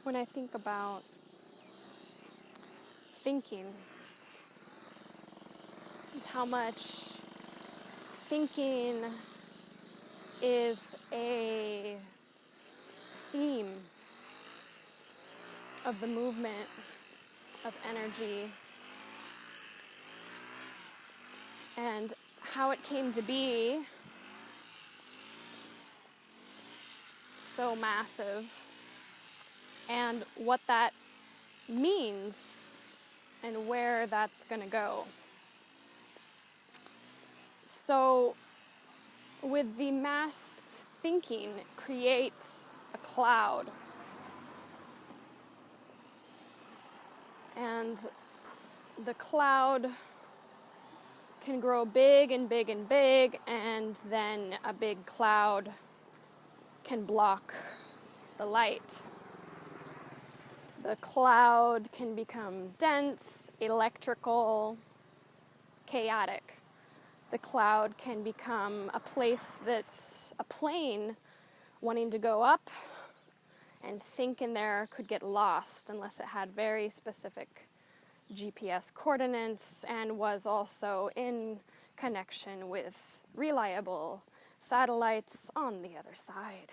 when I think about thinking, and how much thinking is a theme of the movement of energy, and how it came to be so massive, and what that means and where that's going to go. So with the mass thinking, it creates a cloud. And the cloud can grow big and big and big, and then a big cloud can block the light. The cloud can become dense, electrical, chaotic. The cloud can become a place that's a plane wanting to go up and think in there could get lost unless it had very specific GPS coordinates and was also in connection with reliable satellites on the other side.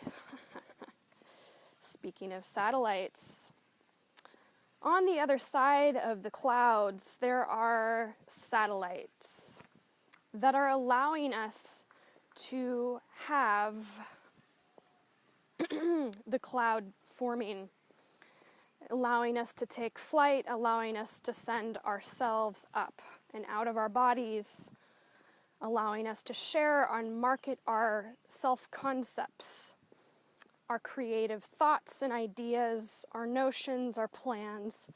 Speaking of satellites, on the other side of the clouds, there are satellites that are allowing us to have the cloud forming, allowing us to take flight, allowing us to send ourselves up and out of our bodies, allowing us to share and market our self-concepts, our creative thoughts and ideas, our notions, our plans,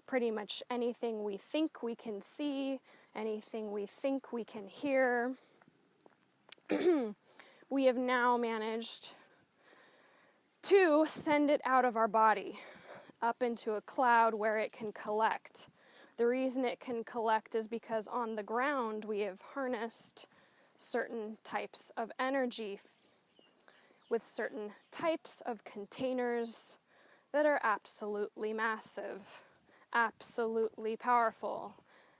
pretty much anything we think we can see, anything we think we can hear. We have now managed to send it out of our body, up into a cloud where it can collect. The reason it can collect is because on the ground we have harnessed certain types of energy with certain types of containers that are absolutely massive, absolutely powerful,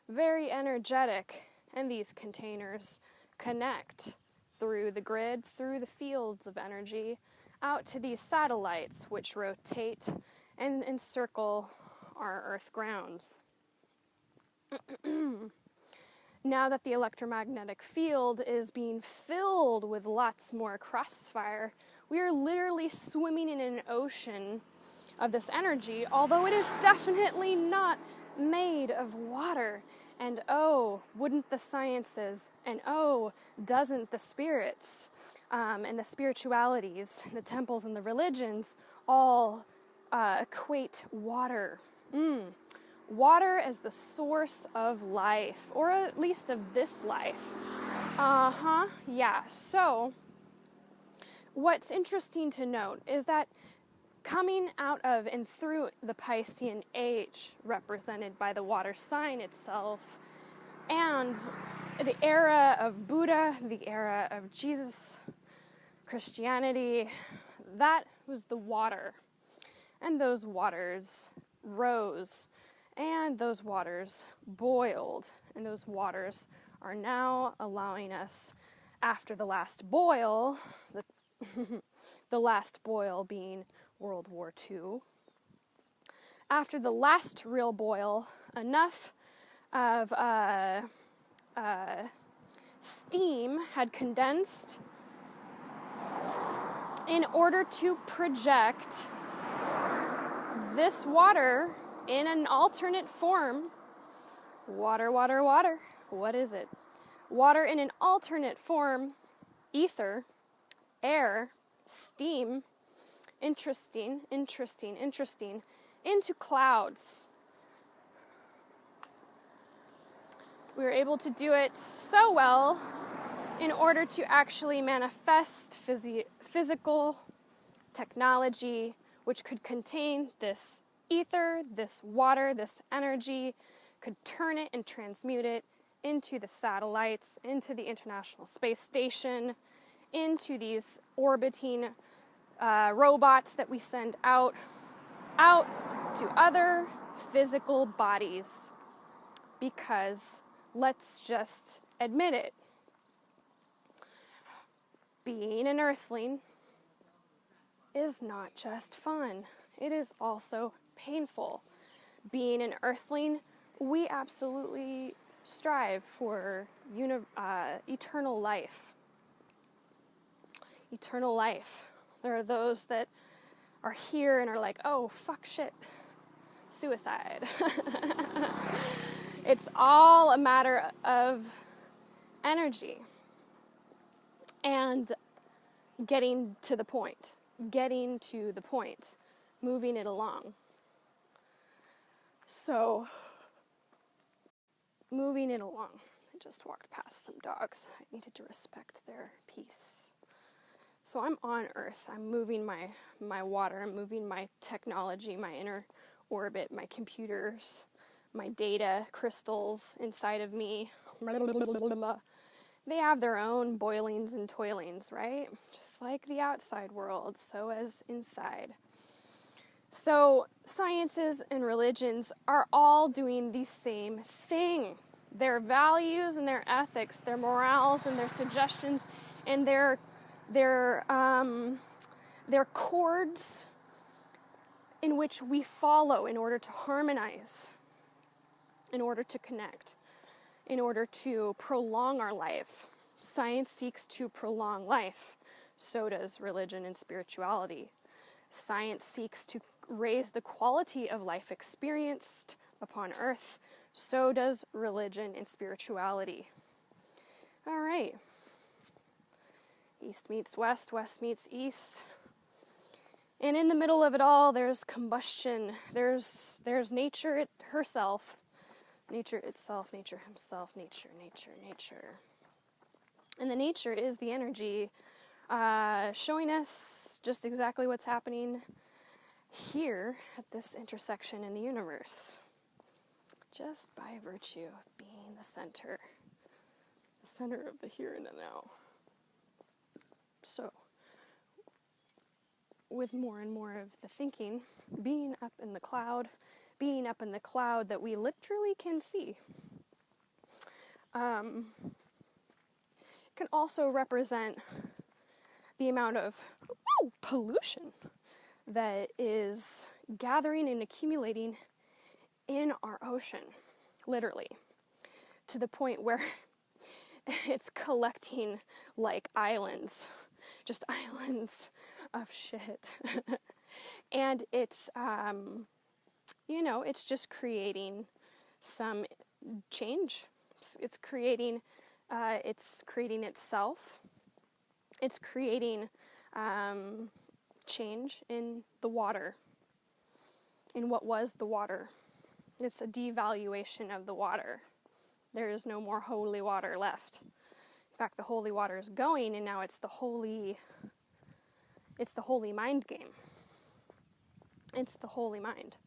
very energetic, and these containers connect through the grid, through the fields of energy, out to these satellites which rotate and encircle our Earth grounds. Now that the electromagnetic field is being filled with lots more crossfire, we are literally swimming in an ocean of this energy, although it is definitely not made of water. And oh, wouldn't the sciences, and oh, doesn't the spirits, and the spiritualities, the temples and the religions all equate water. Water as the source of life, or at least of this life. Yeah. So, what's interesting to note is that coming out of and through the Piscean age, represented by the water sign itself, and the era of Buddha, the era of Jesus, Christianity, that was the water. And those waters rose, and those waters boiled, and those waters are now allowing us, after the last boil, the last boil being World War II, after the last real boil, enough of steam had condensed in order to project this water in an alternate form. Water, water, water. What is it? Water in an alternate form, ether, air, steam, interesting, into clouds. We were able to do it so well in order to actually manifest physical technology which could contain this ether, this water, this energy, could turn it and transmute it into the satellites, into the International Space Station, into these orbiting robots that we send out out to other physical bodies, because let's just admit it, being an earthling is not just fun. It is also painful. Being an earthling, we absolutely strive for eternal life. Eternal life. There are those that are here and are like, oh, fuck shit, suicide. It's all a matter of energy and getting to the point, moving it along. So, moving it along. I just walked past some dogs. I needed to respect their peace. So I'm on Earth. I'm moving my water. I'm moving my technology, my inner orbit, my computers, my data crystals inside of me. They have their own boilings and toilings, right? Just like the outside world, so as inside. So sciences and religions are all doing the same thing. Their values and their ethics, their morals and their suggestions, and their chords in which we follow in order to harmonize, in order to connect, in order to prolong our life. Science seeks to prolong life. So does religion and spirituality. Science seeks to raise the quality of life experienced upon Earth. So does religion and spirituality. All right. East meets west, west meets east. And in the middle of it all, there's combustion. There's nature herself. Nature itself, nature himself, nature. And the nature is the energy showing us just exactly what's happening here at this intersection in the universe. Just by virtue of being the center of the here and the now. So, with more and more of the thinking, being up in the cloud that we literally can see, can also represent the amount of pollution that is gathering and accumulating in our ocean, literally, to the point where it's collecting like islands, just islands of shit. And it's, it's just creating some change. It's creating itself. It's creating change in the water, in what was the water. It's a devaluation of the water. There is no more holy water left. In fact, the holy water is going, and now it's the holy mind game. It's the holy mind.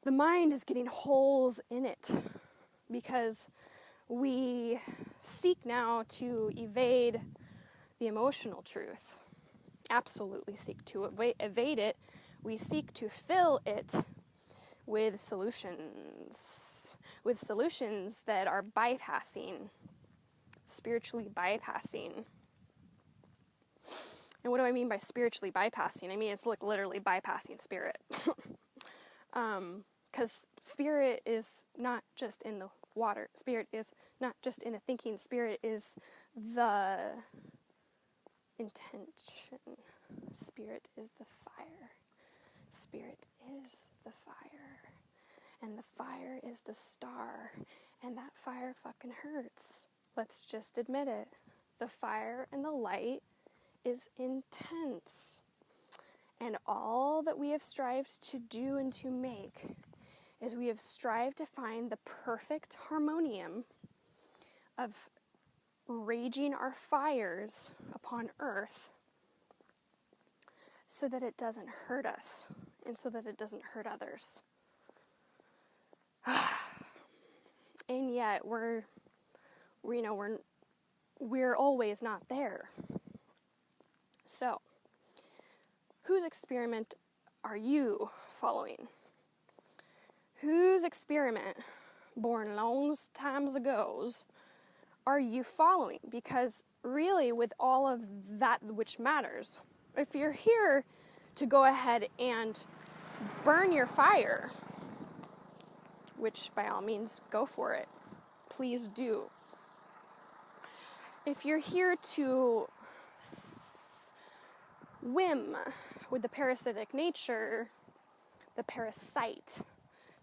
The mind is getting holes in it because we seek now to evade the emotional truth. Absolutely seek to evade it. We seek to fill it with solutions that are spiritually bypassing. And what do I mean by spiritually bypassing? I mean, it's like literally bypassing spirit. Because spirit is not just in the water. Spirit is not just in the thinking. Spirit is the intention. Spirit is the fire. Spirit is the fire. And the fire is the star. And that fire fucking hurts. Let's just admit it. The fire and the light is intense. And all that we have strived to do and to make is we have strived to find the perfect harmonium of raging our fires upon Earth so that it doesn't hurt us and so that it doesn't hurt others. And yet we're always not there. So, whose experiment are you following? Whose experiment, born long times ago, are you following? Because really, with all of that which matters, if you're here to go ahead and burn your fire, which by all means, go for it. Please do. If you're here to swim with the parasitic nature, the parasite,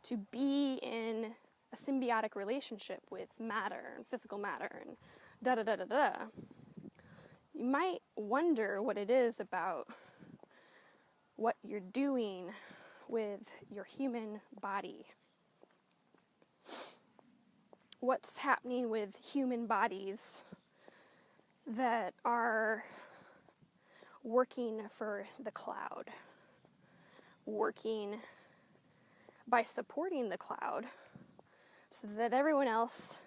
to be in a symbiotic relationship with matter and physical matter and da-da-da-da-da, you might wonder what it is about what you're doing with your human body. What's happening with human bodies that are working for the cloud, working by supporting the cloud so that everyone else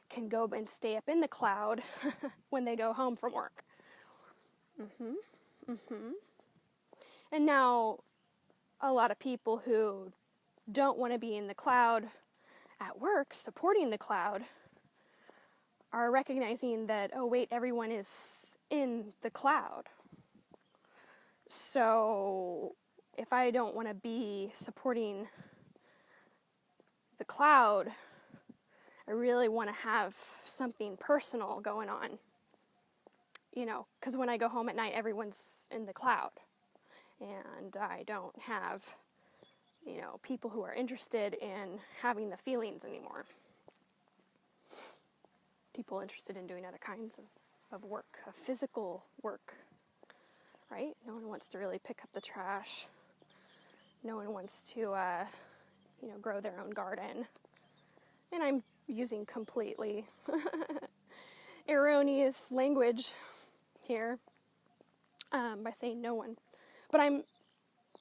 can go and stay up in the cloud when they go home from work. And now, a lot of people who don't want to be in the cloud at work, supporting the cloud, are recognizing that, oh wait, everyone is in the cloud. So if I don't want to be supporting the cloud, I really want to have something personal going on. You know, because when I go home at night, everyone's in the cloud. And I don't have, you know, people who are interested in having the feelings anymore. People interested in doing other kinds of work, of physical work, right? No one wants to really pick up the trash. No one wants to, grow their own garden. And I'm using completely erroneous language here by saying no one. But I'm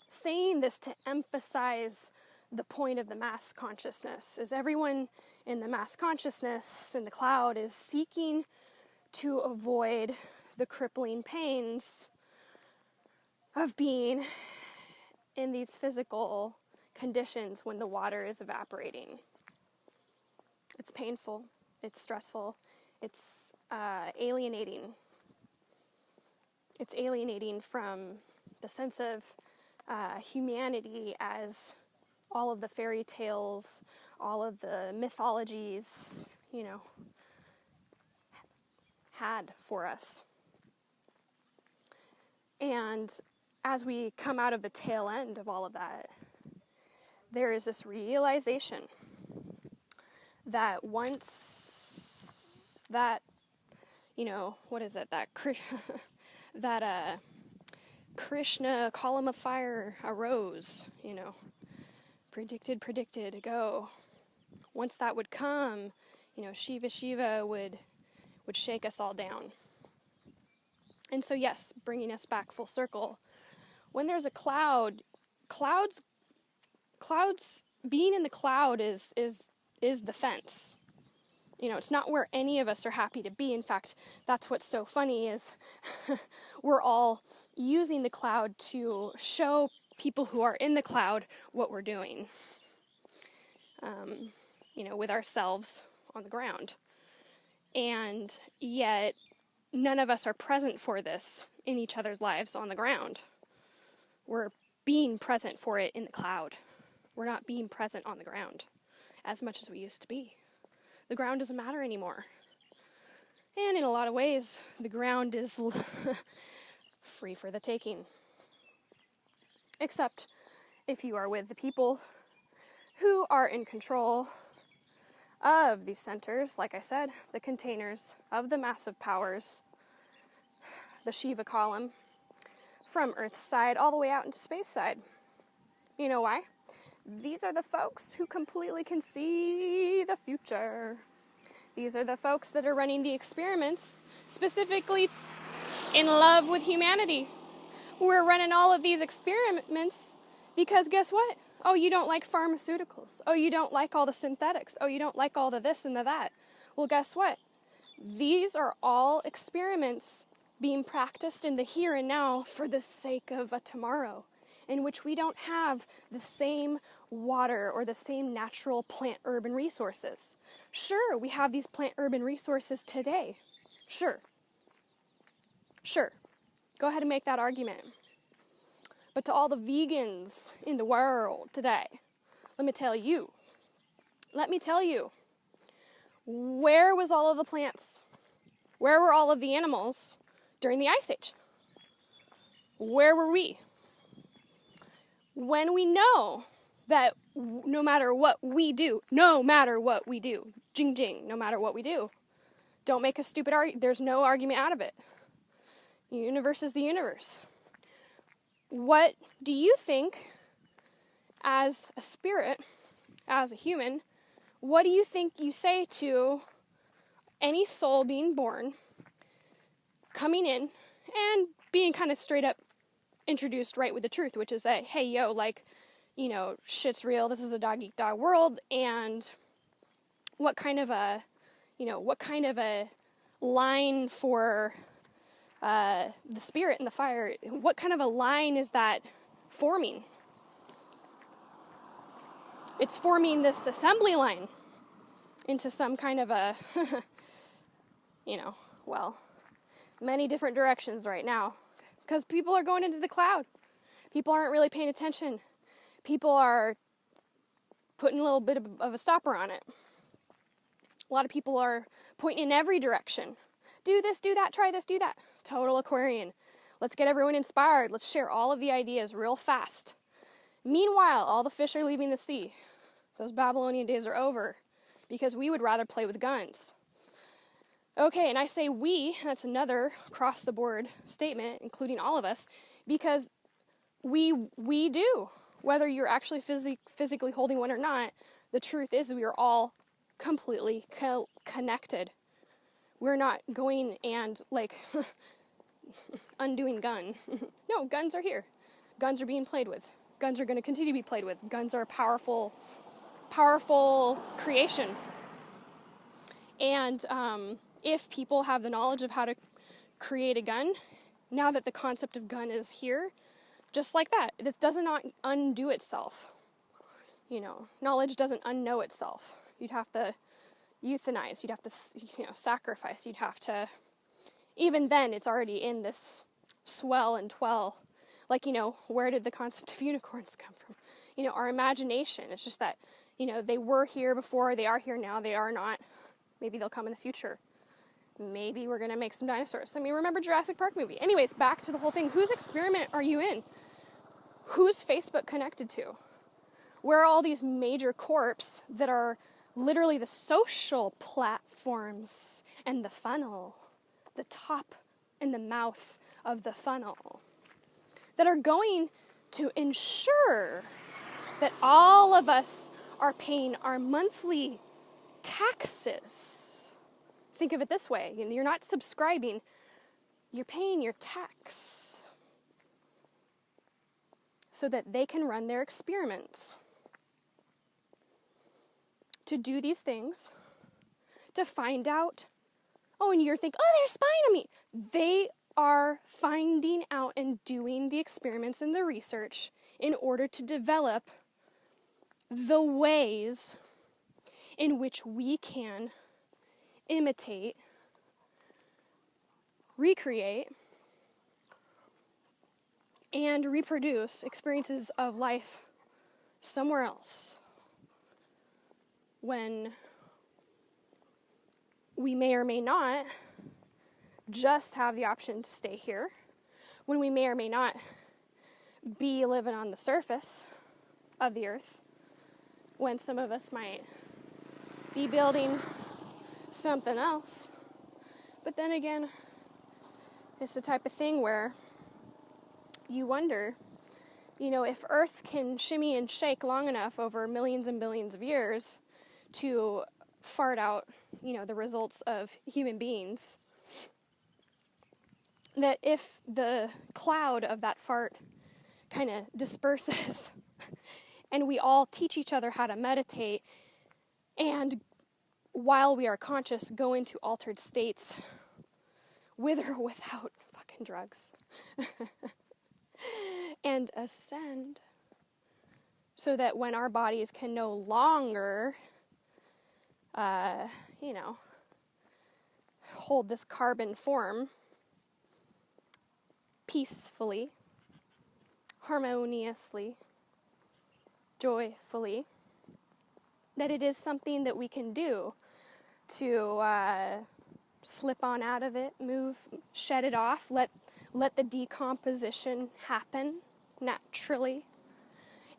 saying this to emphasize the point of the mass consciousness, is everyone in the mass consciousness in the cloud is seeking to avoid the crippling pains of being in these physical conditions when the water is evaporating. It's painful, it's stressful, it's alienating. It's alienating from the sense of humanity as all of the fairy tales, all of the mythologies, had for us. And as we come out of the tail end of all of that, there is this realization that once that, that Krishna column of fire arose, predicted go. Once that would come, Shiva would shake us all down. And so yes, bringing us back full circle, when there's a clouds, being in the cloud is the fence. It's not where any of us are happy to be. In fact, that's what's so funny is we're all using the cloud to show people who are in the cloud what we're doing, with ourselves on the ground. And yet, none of us are present for this in each other's lives on the ground. We're being present for it in the cloud. We're not being present on the ground as much as we used to be. The ground doesn't matter anymore. And in a lot of ways, the ground is free for the taking. Except if you are with the people who are in control of these centers, like I said, the containers of the massive powers, the Shiva column, from Earth side all the way out into space side. You know why? These are the folks who completely can see the future. These are the folks that are running the experiments, specifically in love with humanity. We're running all of these experiments because guess what? Oh, you don't like pharmaceuticals. Oh, you don't like all the synthetics. Oh, you don't like all the this and the that. Well, guess what? These are all experiments being practiced in the here and now for the sake of a tomorrow in which we don't have the same water or the same natural plant urban resources. Sure, we have these plant urban resources today. Sure. Go ahead and make that argument. But to all the vegans in the world today, let me tell you, where was all of the plants? Where were all of the animals during the Ice Age? Where were we? When we know that no matter what we do, jing jing, no matter what we do, don't make a stupid argument. There's no argument out of it. The universe is the universe. What do you think, as a spirit, as a human, what do you think you say to any soul being born, coming in, and being kind of straight up introduced right with the truth, which is that, hey, yo, like, you know, shit's real, this is a dog-eat-dog world, and what kind of a line for the spirit and the fire, what kind of a line is that forming? It's forming this assembly line into some kind of a, many different directions right now. Because people are going into the cloud. People aren't really paying attention. People are putting a little bit of a stopper on it. A lot of people are pointing in every direction. Do this, do that, try this, do that. Total Aquarian. Let's get everyone inspired. Let's share all of the ideas real fast. Meanwhile, all the fish are leaving the sea. Those Babylonian days are over because we would rather play with guns. Okay, and I say we, that's another across-the-board statement, including all of us, because we do. Whether you're actually physically holding one or not, the truth is we are all completely connected. We're not going and, undoing gun. No, guns are here. Guns are being played with. Guns are going to continue to be played with. Guns are a powerful creation. And if people have the knowledge of how to create a gun, now that the concept of gun is here, just like that, it does not undo itself. Knowledge doesn't unknow itself. You'd have to euthanize, you'd have to, sacrifice, you'd have to, even then it's already in this swell and twell. Where did the concept of unicorns come from? Our imagination. It's just that, they were here before, they are here now, they are not. Maybe they'll come in the future. Maybe we're going to make some dinosaurs. Remember Jurassic Park movie. Anyways, back to the whole thing. Whose experiment are you in? Who's Facebook connected to? Where are all these major corps that are literally the social platforms and the funnel, the top and the mouth of the funnel, that are going to ensure that all of us are paying our monthly taxes? Think of it this way. You're not subscribing, you're paying your tax so that they can run their experiments. To do these things, to find out, and you're thinking, they're spying on me. They are finding out and doing the experiments and the research in order to develop the ways in which we can imitate, recreate, and reproduce experiences of life somewhere else, when we may or may not just have the option to stay here, when we may or may not be living on the surface of the earth, when some of us might be building something else. But then again, it's the type of thing where you wonder, if Earth can shimmy and shake long enough over millions and billions of years to fart out, the results of human beings, that if the cloud of that fart kind of disperses and we all teach each other how to meditate, and while we are conscious go into altered states with or without fucking drugs, and ascend, so that when our bodies can no longer, hold this carbon form peacefully, harmoniously, joyfully, that it is something that we can do to slip on out of it, move, shed it off, let the decomposition happen naturally,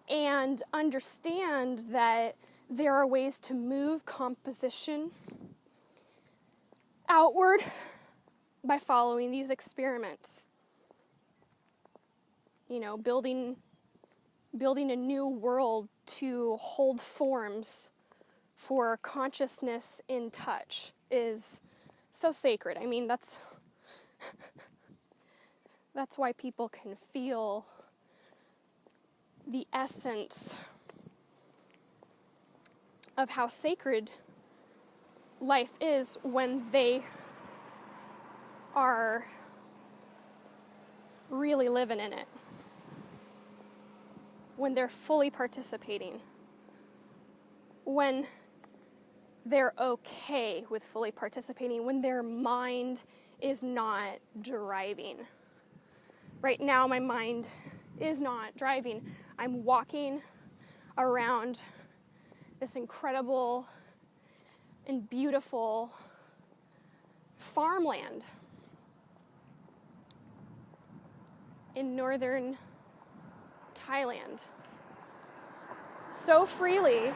and understand that there are ways to move composition outward by following these experiments. Building a new world to hold forms for consciousness in touch is so sacred. I mean, that's why people can feel the essence of how sacred life is when they are really living in it, when they're fully participating, when they're okay with fully participating, when their mind is not driving. Right now, my mind is not driving. I'm walking around this incredible and beautiful farmland in northern Thailand, so freely,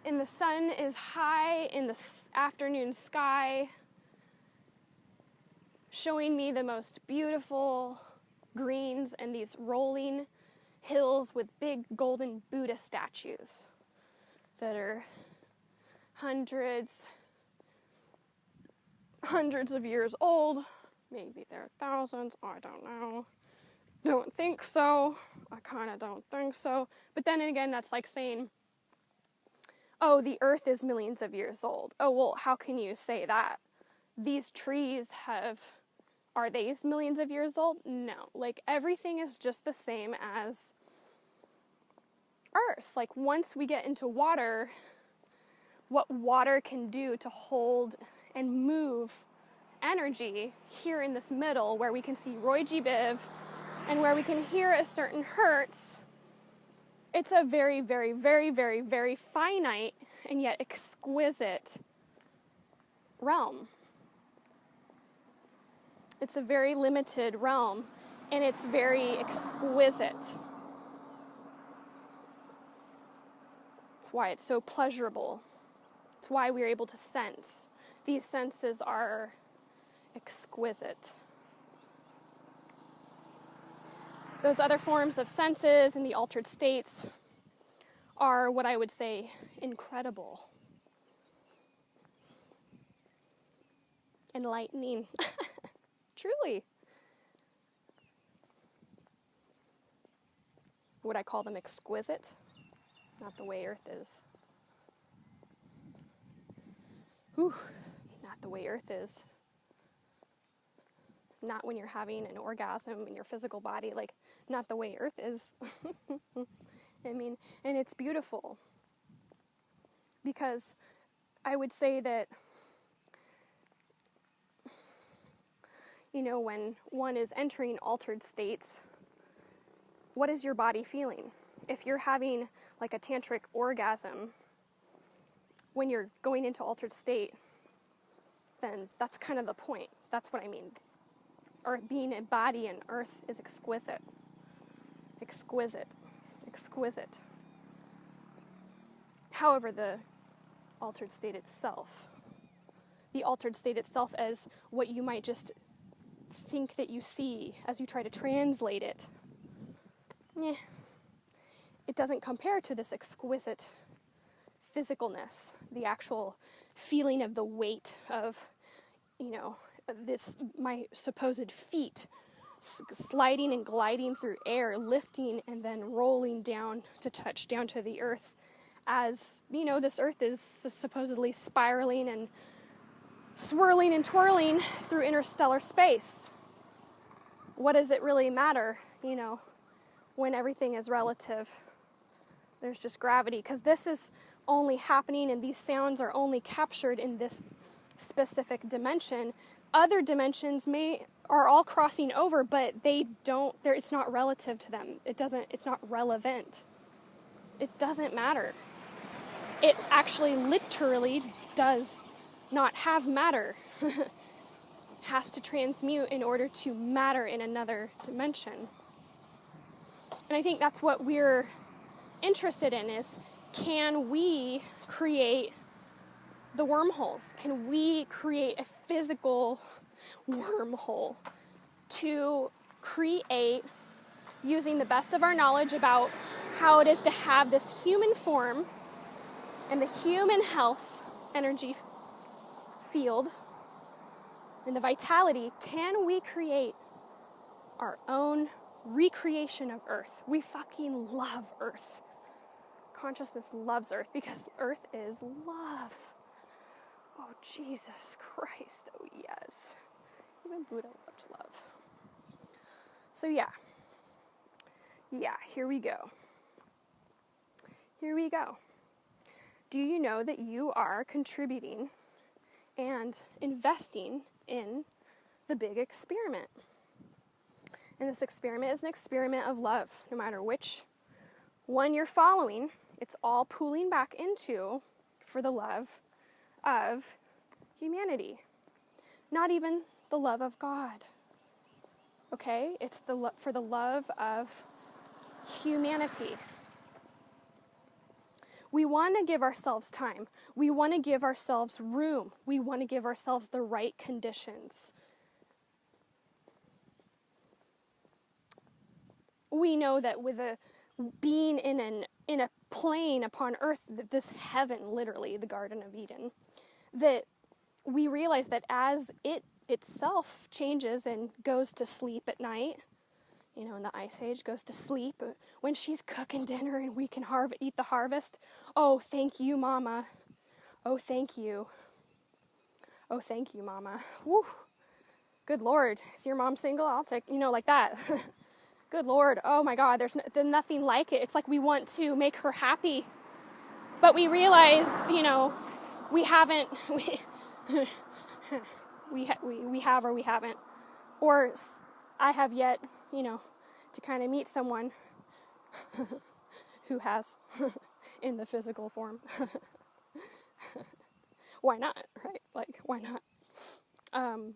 and the sun is high in the afternoon sky, showing me the most beautiful greens and these rolling hills with big golden Buddha statues that are hundreds of years old. Maybe they're thousands, I don't know. Don't think so. I kind of don't think so. But then again, that's like saying, oh, the earth is millions of years old. Oh, well, how can you say that? These trees are these millions of years old? No. Like, everything is just the same as earth. Like, once we get into water, what water can do to hold and move energy here in this middle, where we can see Roy G. Biv, and where we can hear a certain hertz, it's a very, very, very, very, very finite and yet exquisite realm. It's a very limited realm, and it's very exquisite. It's why it's so pleasurable. It's why we're able to sense. These senses are exquisite. Those other forms of senses and the altered states are what I would say incredible, enlightening, truly. Would I call them exquisite? Not the way Earth is. Whew, not the way Earth is. Not when you're having an orgasm in your physical body, like, not the way Earth is. I mean, and it's beautiful. Because I would say that, when one is entering altered states, what is your body feeling? If you're having like a tantric orgasm when you're going into altered state, then that's kind of the point. That's what I mean. Or being a body in Earth is exquisite. Exquisite. Exquisite. However, the altered state itself as what you might just think that you see as you try to translate it, it doesn't compare to this exquisite physicalness, the actual feeling of the weight of, my supposed feet sliding and gliding through air, lifting and then rolling down to touch down to the earth, as, this earth is supposedly spiraling and swirling and twirling through interstellar space. what does it really matter, when everything is relative? There's just gravity, because this is only happening and these sounds are only captured in this specific dimension. Other dimensions are all crossing over, but it's not relative to them. It's not relevant. It doesn't matter. It actually literally does not have matter. Has to transmute in order to matter in another dimension. And I think that's what we're interested in, is can we create the wormholes? Can we create a physical wormhole to create, using the best of our knowledge about how it is to have this human form and the human health energy field and the vitality, can we create our own recreation of Earth? We fucking love Earth. Consciousness loves Earth because Earth is love. Oh, Jesus Christ. Oh, yes. Even Buddha loves love. So, yeah, here we go. Do you know that you are contributing and investing in the big experiment? And this experiment is an experiment of love. No matter which one you're following, it's all pooling back into for the love of humanity. Not even the love of God. Okay? It's for the love of humanity. We want to give ourselves time. We want to give ourselves room. We want to give ourselves the right conditions. We know that with being in a plane upon earth, this heaven, literally, the Garden of Eden, that we realize that as it itself changes and goes to sleep at night, in the Ice Age, goes to sleep, when she's cooking dinner and we can eat the harvest, oh, thank you, Mama. Oh, thank you. Oh, thank you, Mama. Woo. Good Lord. Is your mom single? I'll take, like that. Good Lord. Oh, my God. There's nothing like it. It's like we want to make her happy. But we realize, we haven't. We have or we haven't. Or I have yet, to kind of meet someone who has in the physical form. Why not, right? Like, why not?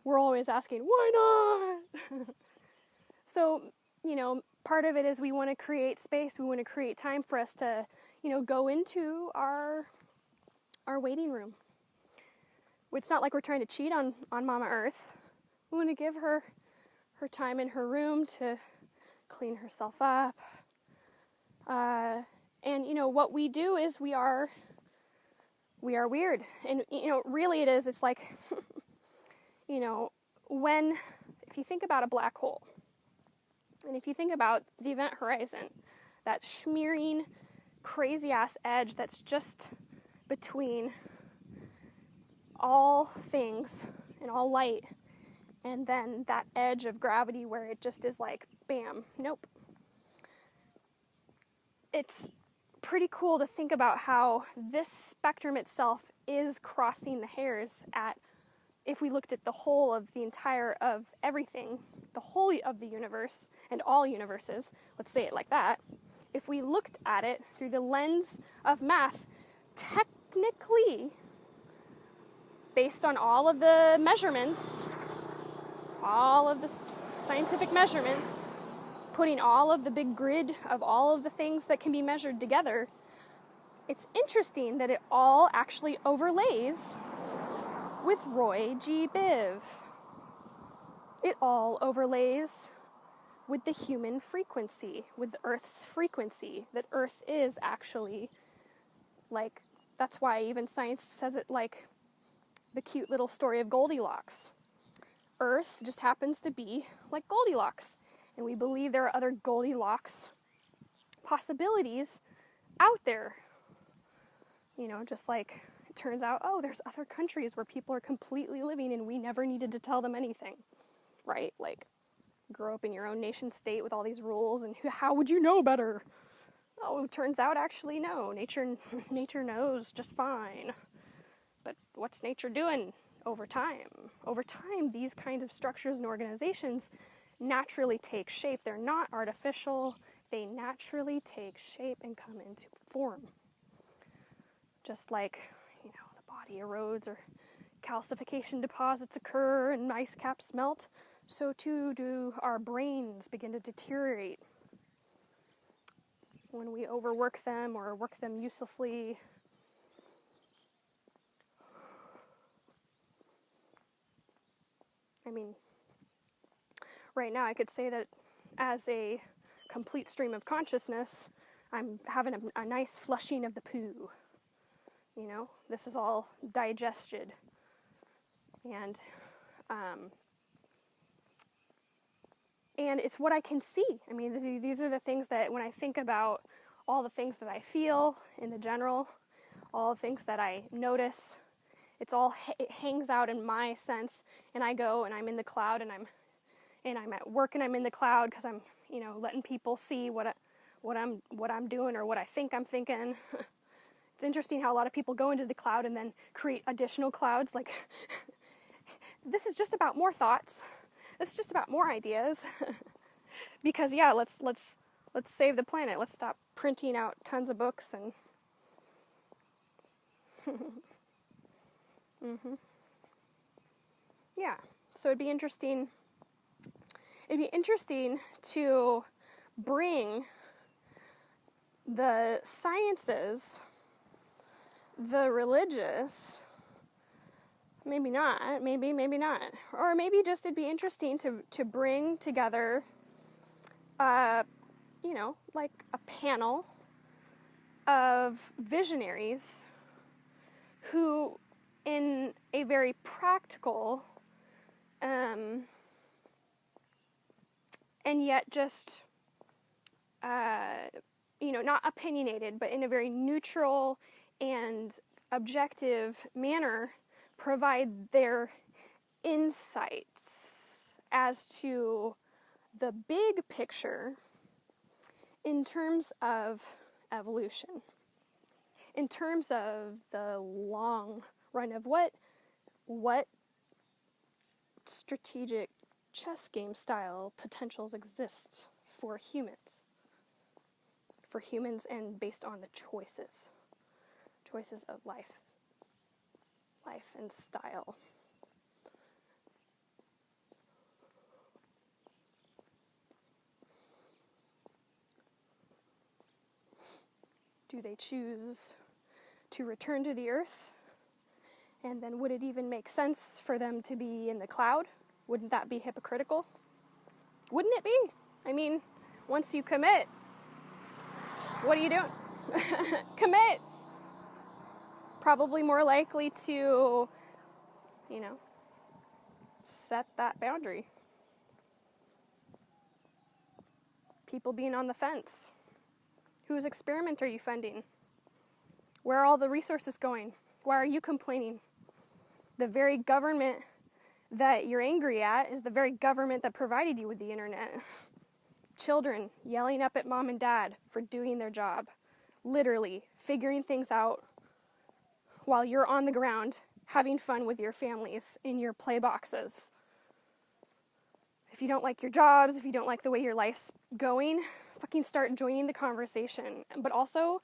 We're always asking, why not? So, part of it is we want to create space. We want to create time for us to, go into our waiting room. It's not like we're trying to cheat on Mama Earth. We want to give her time in her room to clean herself up. And, what we do is we are weird. And, really it is, it's like, if you think about a black hole, and if you think about the event horizon, that smearing, crazy-ass edge that's just between all things and all light, and then that edge of gravity where it just is like, bam, nope. It's pretty cool to think about how this spectrum itself is crossing the hairs at, if we looked at the whole of the entire of everything, the whole of the universe and all universes, let's say it like that, if we looked at it through the lens of math, technically, based on all of the measurements, all of the scientific measurements, putting all of the big grid of all of the things that can be measured together, it's interesting that it all actually overlays with Roy G. Biv. It all overlays with the human frequency, with Earth's frequency, that Earth is actually, like, that's why even science says it like the cute little story of Goldilocks. Earth just happens to be like Goldilocks. And we believe there are other Goldilocks possibilities out there. Just like it turns out, there's other countries where people are completely living and we never needed to tell them anything. Right? Like, grow up in your own nation state with all these rules, and how would you know better? Oh, it turns out actually no. Nature knows just fine. But what's nature doing over time? Over time, these kinds of structures and organizations naturally take shape. They're not artificial. They naturally take shape and come into form. Just like, the body erodes or calcification deposits occur and ice caps melt, so too do our brains begin to deteriorate when we overwork them or work them uselessly. I mean, right now I could say that as a complete stream of consciousness, I'm having a nice flushing of the poo. This is all digested. And it's what I can see. I mean, these are the things that when I think about all the things that I feel in the general, all the things that I notice, it hangs out in my sense, and I go and I'm in the cloud, and I'm at work and I'm in the cloud because I'm, letting people see what I'm doing or what I think I'm thinking. It's interesting how a lot of people go into the cloud and then create additional clouds. Like, this is just about more thoughts. It's just about more ideas. Because let's save the planet. Let's stop printing out tons of books and. Yeah. So it'd be interesting. It'd be interesting to bring the sciences, the religious, maybe not, maybe not, or maybe just it'd be interesting to bring together, like a panel of visionaries who, in a very practical, and yet just, not opinionated, but in a very neutral and objective manner, provide their insights as to the big picture in terms of evolution, in terms of the long run of what strategic chess game style potentials exist for humans and based on the choices of life and style. Do they choose to return to the earth? And then would it even make sense for them to be in the cloud? Wouldn't that be hypocritical? Wouldn't it be? I mean, once you commit, what are you doing? Commit. Probably more likely to, set that boundary. People being on the fence. Whose experiment are you funding? Where are all the resources going? Why are you complaining? The very government that you're angry at is the very government that provided you with the internet. Children yelling up at mom and dad for doing their job. Literally figuring things out while you're on the ground having fun with your families in your play boxes. If you don't like your jobs, if you don't like the way your life's going, fucking start joining the conversation. But also,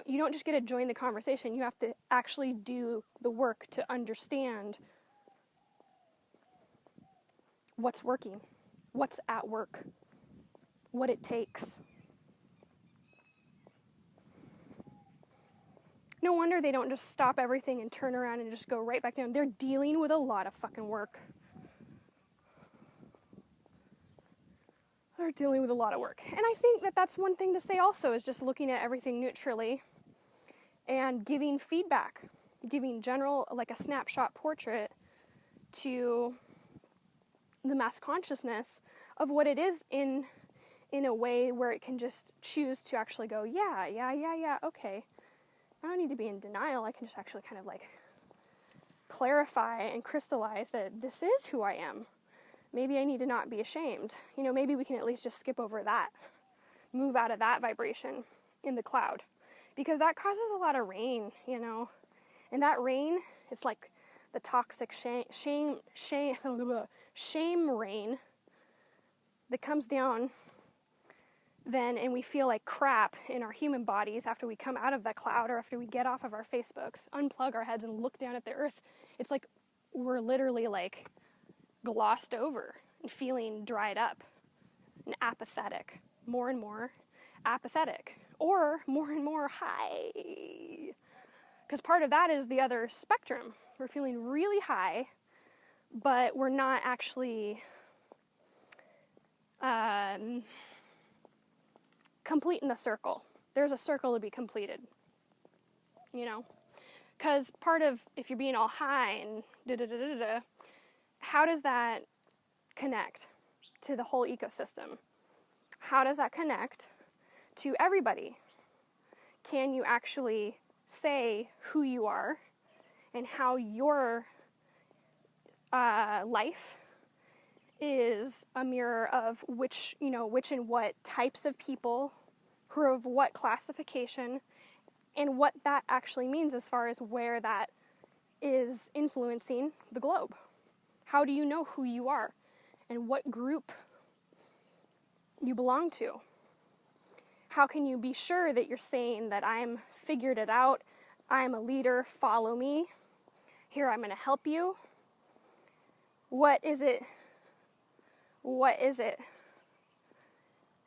you don't just get to join the conversation. You have to actually do the work to understand what's working, what's at work, what it takes. No wonder they don't just stop everything and turn around and just go right back down. They're dealing with a lot of fucking work. They're dealing with a lot of work. And I think that that's one thing to say also, is just looking at everything neutrally and giving feedback, giving general, like a snapshot portrait to the mass consciousness of what it is in a way where it can just choose to actually go, yeah, okay. I don't need to be in denial. I can just actually kind of like clarify and crystallize that this is who I am. maybe I need to not be ashamed. Maybe we can at least just skip over that, move out of that vibration in the cloud, because that causes a lot of rain, and that rain, it's like the toxic shame rain that comes down then, and we feel like crap in our human bodies after we come out of that cloud, or after we get off of our Facebooks, unplug our heads and look down at the earth. It's like we're literally like glossed over and feeling dried up and apathetic, more and more apathetic, or more and more high. Because part of that is the other spectrum. We're feeling really high, but we're not actually completing the circle. There's a circle to be completed, because part of, if you're being all high and da-da-da-da-da, how does that connect to the whole ecosystem? How does that connect to everybody? Can you actually say who you are and how your life is a mirror of which and what types of people, who are of what classification, and what that actually means as far as where that is influencing the globe? How do you know who you are and what group you belong to? How can you be sure that you're saying that I'm figured it out, I'm a leader, follow me, here I'm going to help you? What is it?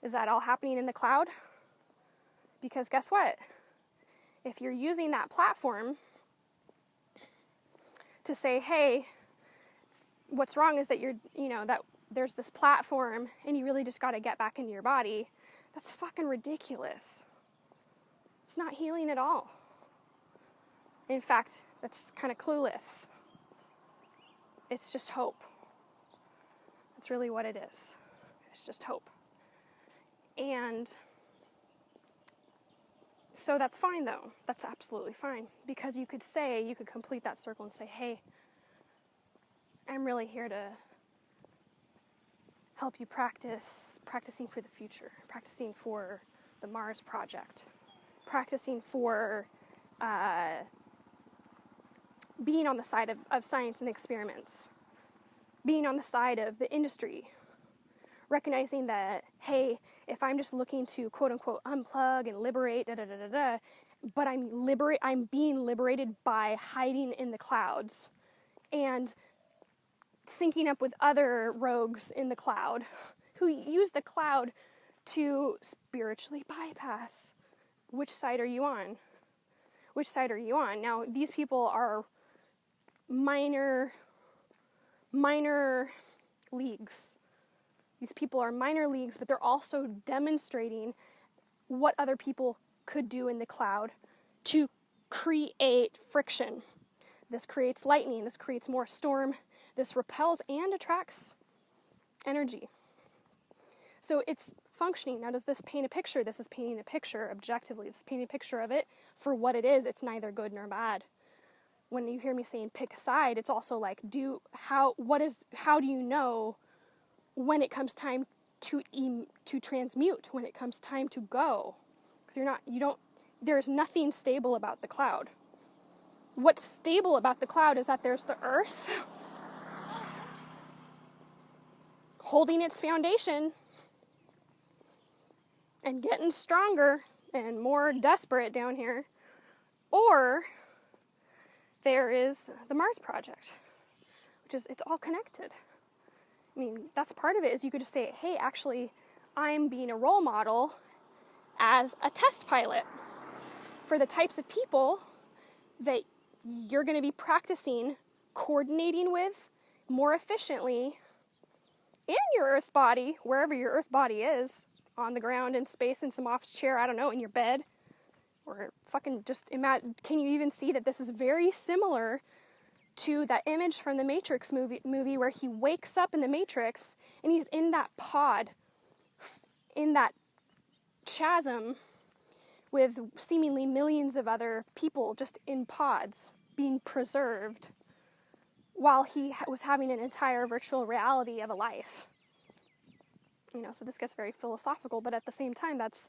Is that all happening in the cloud? Because guess what? If you're using that platform to say, hey, what's wrong is that that there's this platform and you really just got to get back into your body, that's fucking ridiculous. It's not healing at all. In fact, that's kind of clueless. It's just hope. That's really what it is. It's just hope. And so that's fine, though. That's absolutely fine. Because you could complete that circle and say, hey, I'm really here to help you practicing for the future, practicing for the Mars project, practicing for being on the side of science and experiments, being on the side of the industry, recognizing that, hey, if I'm just looking to quote unquote unplug and liberate, but I'm being liberated by hiding in the clouds and syncing up with other rogues in the cloud who use the cloud to spiritually bypass. Which side are you on? Which side are you on? Now, these people are minor leagues. These people are minor leagues, but they're also demonstrating what other people could do in the cloud to create friction. This creates lightning, this creates more storm, this repels and attracts energy. So it's functioning. Now, does this paint a picture? This is painting a picture objectively. It's painting a picture of it for what it is. It's neither good nor bad. When you hear me saying pick a side, it's also like, how do you know when it comes time to transmute, when it comes time to go? Because there's nothing stable about the cloud. What's stable about the cloud is that there's the earth holding its foundation and getting stronger and more desperate down here, or there is the Mars project, it's all connected. I mean, that's part of it, is you could just say, hey, actually, I'm being a role model as a test pilot for the types of people that you're going to be practicing coordinating with more efficiently in your Earth body, wherever your Earth body is, on the ground, in space, in some office chair, I don't know, in your bed, or fucking just imagine. Can you even see that this is very similar to that image from the Matrix movie where he wakes up in the Matrix and he's in that pod, in that chasm with seemingly millions of other people just in pods being preserved. while he was having an entire virtual reality of a life. So this gets very philosophical, but at the same time, that's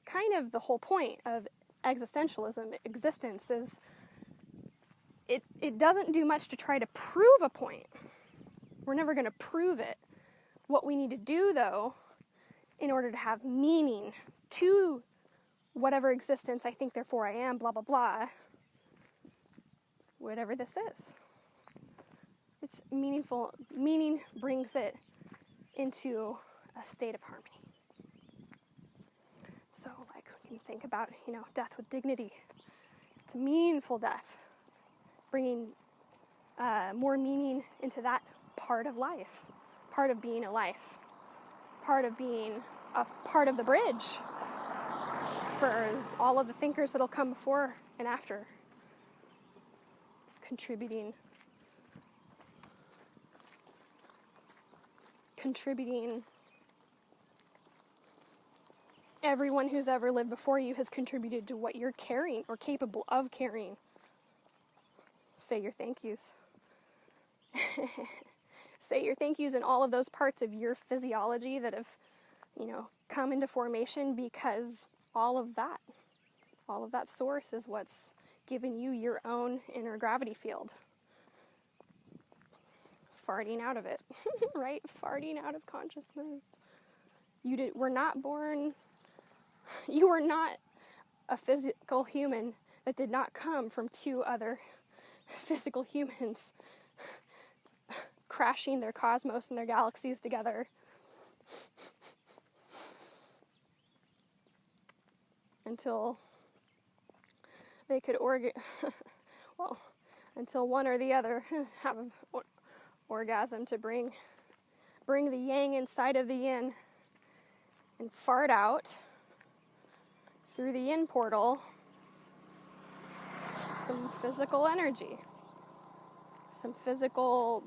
kind of the whole point of existentialism. Existence is, it doesn't do much to try to prove a point. We're never going to prove it. What we need to do, though, in order to have meaning to whatever existence I think, therefore I am, blah, blah, blah, whatever this is. It's meaningful. Meaning brings it into a state of harmony. So, like, when you think about, death with dignity, it's a meaningful death, bringing more meaning into that part of life, part of being a life, part of being a part of the bridge for all of the thinkers that'll come before and after, contributing everyone who's ever lived before you has contributed to what you're carrying or capable of carrying. Say your thank yous. Say your thank yous in all of those parts of your physiology that have, come into formation, because all of that source is what's given you your own inner gravity field. Farting out of it, right? Farting out of consciousness. You were not born, you were not a physical human that did not come from two other physical humans crashing their cosmos and their galaxies together. Until they could until one or the other have an orgasm to bring the yang inside of the yin and fart out through the yin portal some physical energy, some physical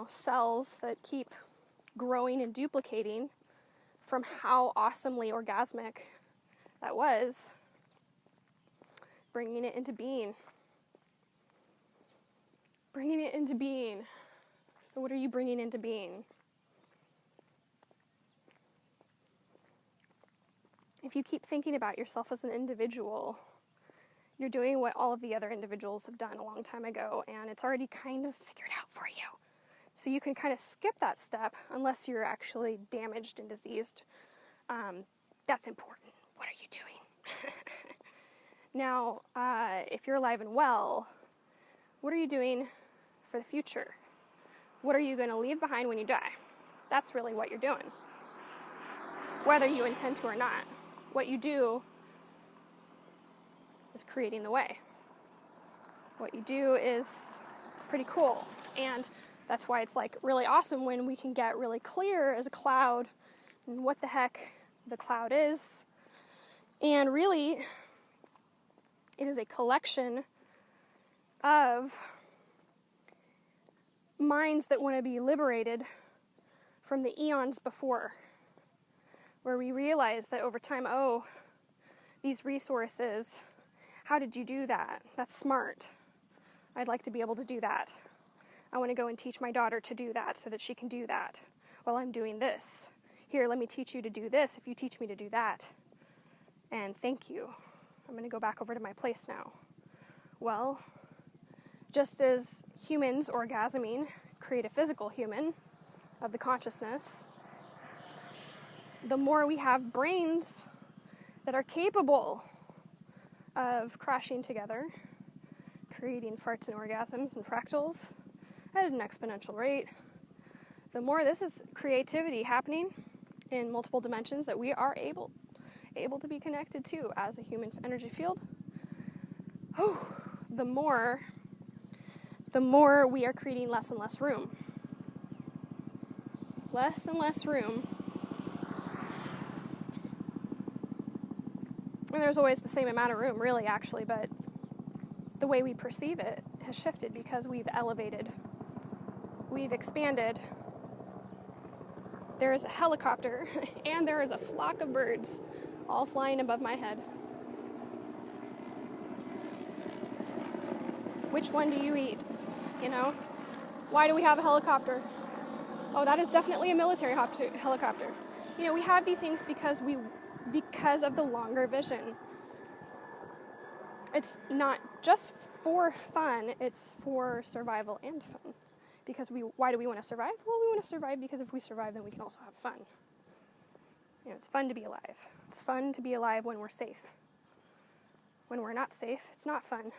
cells that keep growing and duplicating from how awesomely orgasmic that was, bringing it into being. Bringing it into being. So what are you bringing into being? If you keep thinking about yourself as an individual, you're doing what all of the other individuals have done a long time ago, and it's already kind of figured out for you. So you can kind of skip that step unless you're actually damaged and diseased. That's important. What are you doing? Now, if you're alive and well, what are you doing for the future? What are you going to leave behind when you die? That's really what you're doing. Whether you intend to or not. What you do is creating the way. What you do is pretty cool. And that's why it's like really awesome when we can get really clear as a cloud and what the heck the cloud is. And really, it is a collection of minds that want to be liberated from the eons before, where we realize that over time, these resources, how did you do that? That's smart. I'd like to be able to do that. I want to go and teach my daughter to do that so that she can do that. Well, I'm doing this. Here, let me teach you to do this if you teach me to do that. And thank you. I'm going to go back over to my place now. Well, just as humans orgasming create a physical human of the consciousness, the more we have brains that are capable of crashing together, creating farts and orgasms and fractals at an exponential rate, the more this is creativity happening in multiple dimensions that we are able to be connected to as a human energy field, the more we are creating less and less room. Less and less room. And there's always the same amount of room, really, actually, but the way we perceive it has shifted because we've elevated. We've expanded. There is a helicopter and there is a flock of birds all flying above my head. Which one do you eat? You know? Why do we have a helicopter? Oh, that is definitely a military helicopter. You know, we have these things because of the longer vision. It's not just for fun, it's for survival and fun. Because why do we want to survive? Well, we want to survive because if we survive, then we can also have fun. You know, it's fun to be alive. It's fun to be alive when we're safe. When we're not safe, it's not fun.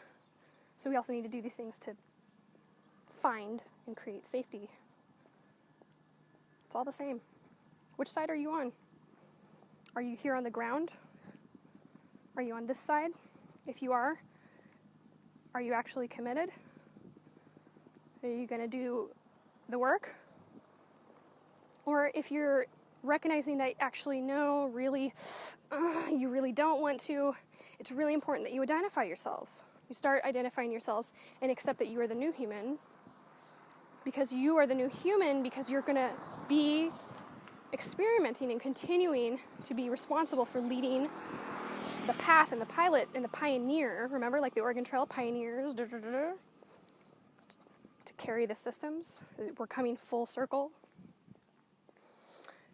So we also need to do these things to find and create safety. It's all the same. Which side are you on? Are you here on the ground? Are you on this side? If you are you actually committed? Are you going to do the work? Or if you're recognizing that actually no, really, you really don't want to, it's really important that you identify yourselves. You start identifying yourselves and accept that you are the new human, because you are the new human, because you're going to be experimenting and continuing to be responsible for leading the path and the pilot and the pioneer. Remember, like the Oregon Trail pioneers, to carry the systems. We're coming full circle.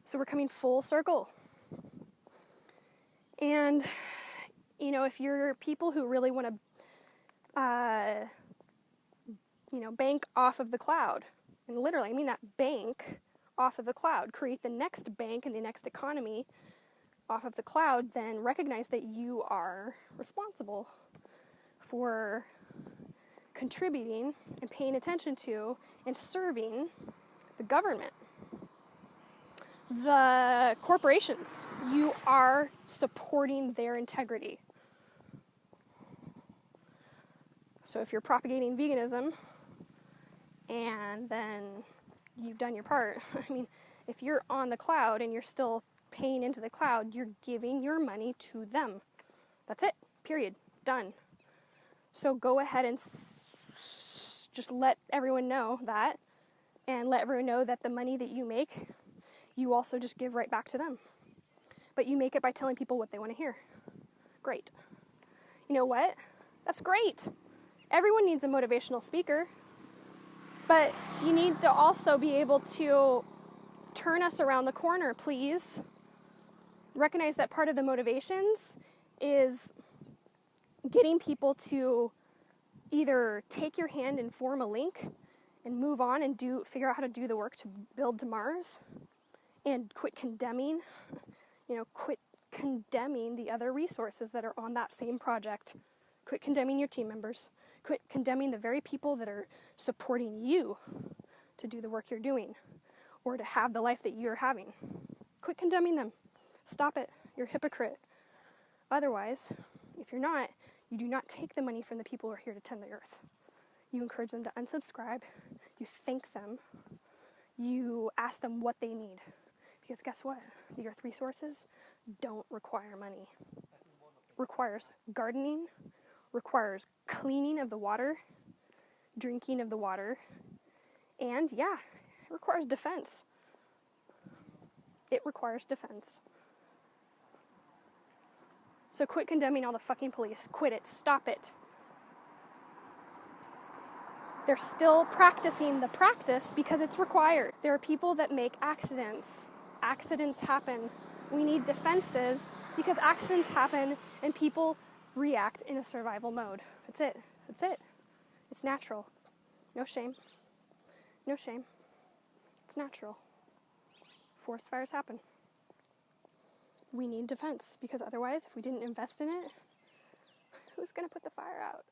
So we're coming full circle. And, you know, if you're people who really want to, bank off of the cloud, and literally, I mean that, bank off of the cloud, create the next bank and the next economy off of the cloud, then recognize that you are responsible for contributing and paying attention to and serving the government. The corporations, you are supporting their integrity. So if you're propagating veganism and then you've done your part, I mean, if you're on the cloud and you're still paying into the cloud, you're giving your money to them. That's it. Period. Done. So go ahead and just let everyone know that, and let everyone know that the money that you make, you also just give right back to them. But you make it by telling people what they want to hear. Great. You know what? That's great. Everyone needs a motivational speaker, but you need to also be able to turn us around the corner, please. Recognize that part of the motivations is getting people to either take your hand and form a link and move on and figure out how to do the work to build to Mars, and quit condemning the other resources that are on that same project. Quit condemning your team members. Quit condemning the very people that are supporting you to do the work you're doing or to have the life that you're having. Quit condemning them. Stop it. You're a hypocrite. Otherwise, if you're not, you do not take the money from the people who are here to tend the earth. You encourage them to unsubscribe. You thank them. You ask them what they need. Because guess what? The earth resources don't require money. Requires gardening, requires cleaning of the water, drinking of the water, and it requires defense. It requires defense. So quit condemning all the fucking police. Quit it. Stop it. They're still practicing the practice because it's required. There are people that make accidents. Accidents happen. We need defenses because accidents happen and people react in a survival mode. That's it. That's it. It's natural. No shame. No shame. It's natural. Forest fires happen. We need defense because otherwise, if we didn't invest in it, who's going to put the fire out?